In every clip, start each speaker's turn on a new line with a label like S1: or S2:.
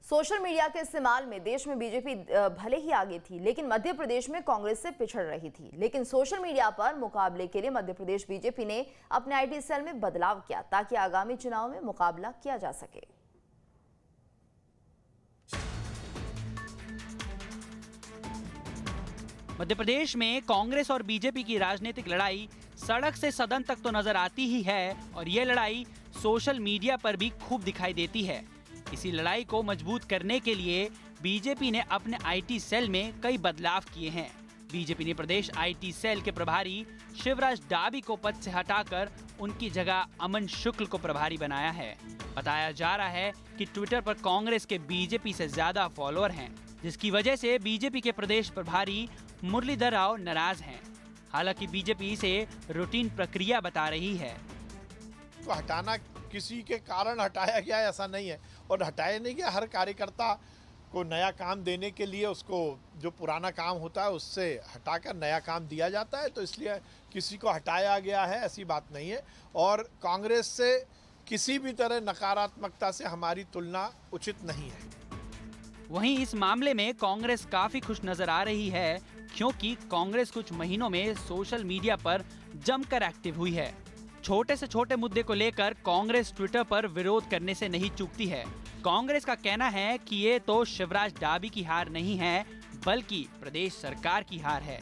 S1: Social media के इस्तेमाल में देश में बीजेपी भले ही आगे थी, लेकिन मध्य प्रदेश में कांग्रेस से पिछड़ रही थी। लेकिन सोशल मीडिया पर मुकाबले के लिए मध्य प्रदेश बीजेपी ने अपने आईटी सेल में बदलाव किया ताकि आगामी चुनाव में मुकाबला किया जा सके।
S2: मध्य प्रदेश में कांग्रेस और बीजेपी की राजनीतिक लड़ाई सड़क से सदन तक तो नजर आती ही है और ये लड़ाई सोशल मीडिया पर भी खूब दिखाई देती है। इसी लड़ाई को मजबूत करने के लिए बीजेपी ने अपने आईटी सेल में कई बदलाव किए हैं। बीजेपी ने प्रदेश आईटी सेल के प्रभारी शिवराज डाबी को पद से हटाकर उनकी जगह अमन शुक्ल को प्रभारी बनाया है। बताया जा रहा है कि ट्विटर पर कांग्रेस के बीजेपी से ज्यादा फॉलोअर हैं, जिसकी वजह से बीजेपी के प्रदेश प्रभारी मुरलीधर राव नाराज हैं। हालांकि बीजेपी इसे रूटीन प्रक्रिया बता रही है।
S3: तो हटाना किसी के कारण हटाया गया ऐसा नहीं है, और हटाया नहीं गया। हर कार्यकर्ता को नया काम देने के लिए उसको जो पुराना काम होता है उससे हटाकर नया काम दिया जाता है, तो इसलिए किसी को हटाया गया है ऐसी बात नहीं है। और कांग्रेस से किसी भी तरह नकारात्मकता से हमारी तुलना उचित नहीं है।
S2: वहीं इस मामले में कांग्रेस काफी खुश नजर आ रही है, क्योंकि कांग्रेस कुछ महीनों में सोशल मीडिया पर जमकर एक्टिव हुई है। छोटे से छोटे मुद्दे को लेकर कांग्रेस ट्विटर पर विरोध करने से नहीं चूकती है। कांग्रेस का कहना है कि ये तो शिवराज डाबी की हार नहीं है, बल्कि प्रदेश सरकार की हार है।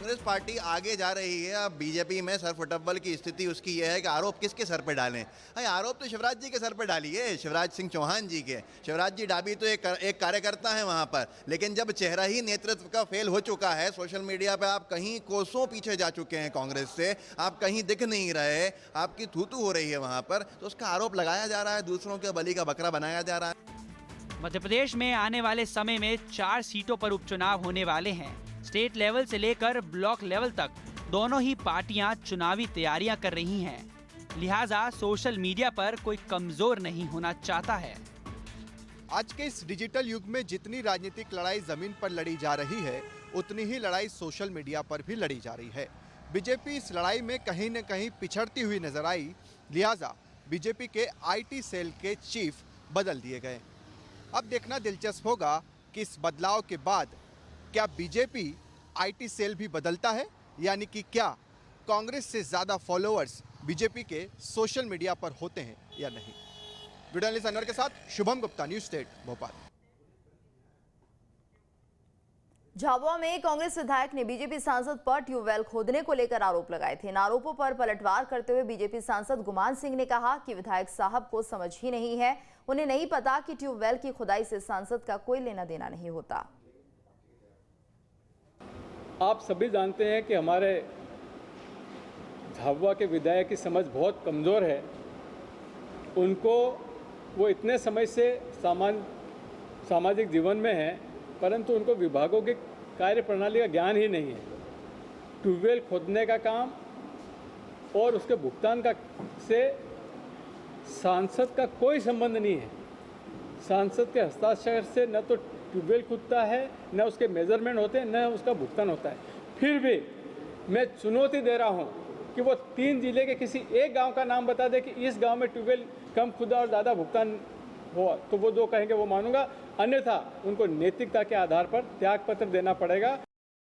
S4: कांग्रेस पार्टी आगे जा रही है। अब बीजेपी में सरफुटब्बल की स्थिति उसकी यह है कि आरोप किसके सर पे डालें। अरे आरोप तो शिवराज जी के सर पे डालिए, शिवराज सिंह चौहान जी के। शिवराज जी डाबी तो एक कार्यकर्ता है वहां पर, लेकिन जब चेहरा ही नेतृत्व का फेल हो चुका है, सोशल मीडिया पे आप कहीं कोसों पीछे जा चुके हैं कांग्रेस से, आप कहीं दिख नहीं रहे, आपकी थूथू हो रही है वहां पर, तो उसका आरोप लगाया जा रहा है, दूसरों के बलि का बकरा बनाया जा रहा है।
S2: मध्य प्रदेश में आने वाले समय में 4 सीटों पर उपचुनाव होने वाले हैं। स्टेट लेवल से लेकर ब्लॉक लेवल तक दोनों ही पार्टियां चुनावी तैयारियां कर रही हैं। लिहाजा सोशल मीडिया पर कोई कमजोर नहीं होना चाहता है।
S5: आज के इस डिजिटल युग में जितनी राजनीतिक लड़ाई जमीन पर लड़ी जा रही है, उतनी ही लड़ाई सोशल मीडिया पर भी लड़ी जा रही है। बीजेपी इस लड़ाई में कहीं न कहीं पिछड़ती हुई नजर आई, लिहाजा बीजेपी के आईटी सेल के चीफ बदल दिए गए। अब देखना दिलचस्प होगा कि इस बदलाव के बाद क्या बीजेपी आईटी सेल भी बदलता है, यानी कि क्या कांग्रेस से ज्यादा फॉलोअर्स बीजेपी के सोशल मीडिया पर होते हैं या नहीं। वीडियो जर्नलिस्ट अनवर के साथ शुभम गुप्ता, न्यूज़ स्टेट भोपाल।
S1: झाबुआ में कांग्रेस विधायक ने बीजेपी सांसद पर ट्यूबवेल खोदने को लेकर आरोप लगाए थे। इन आरोपों पर पलटवार करते हुए बीजेपी सांसद गुमान सिंह ने कहा कि विधायक साहब को समझ ही नहीं है, उन्हें नहीं पता कि ट्यूबवेल की खुदाई से सांसद का कोई लेना देना नहीं होता।
S6: आप सभी जानते हैं कि हमारे झाबुआ के विधायक की समझ बहुत कमज़ोर है। उनको वो इतने समय से सामाजिक जीवन में हैं, परंतु उनको विभागों की कार्य प्रणाली का ज्ञान ही नहीं है। ट्यूबवेल खोदने का काम और उसके भुगतान का से सांसद का कोई संबंध नहीं है। सांसद के हस्ताक्षर से न तो ट्यूबवेल खुदता है, न उसके मेजरमेंट होते हैं, न उसका भुगतान होता है। फिर भी मैं चुनौती दे रहा हूं कि वो 3 जिले के किसी एक गांव का नाम बता दे कि इस गांव में ट्यूबवेल कम खुदा और ज़्यादा भुगतान हुआ, तो वो जो कहेंगे वो मानूंगा, अन्यथा उनको नैतिकता के आधार पर त्यागपत्र देना पड़ेगा।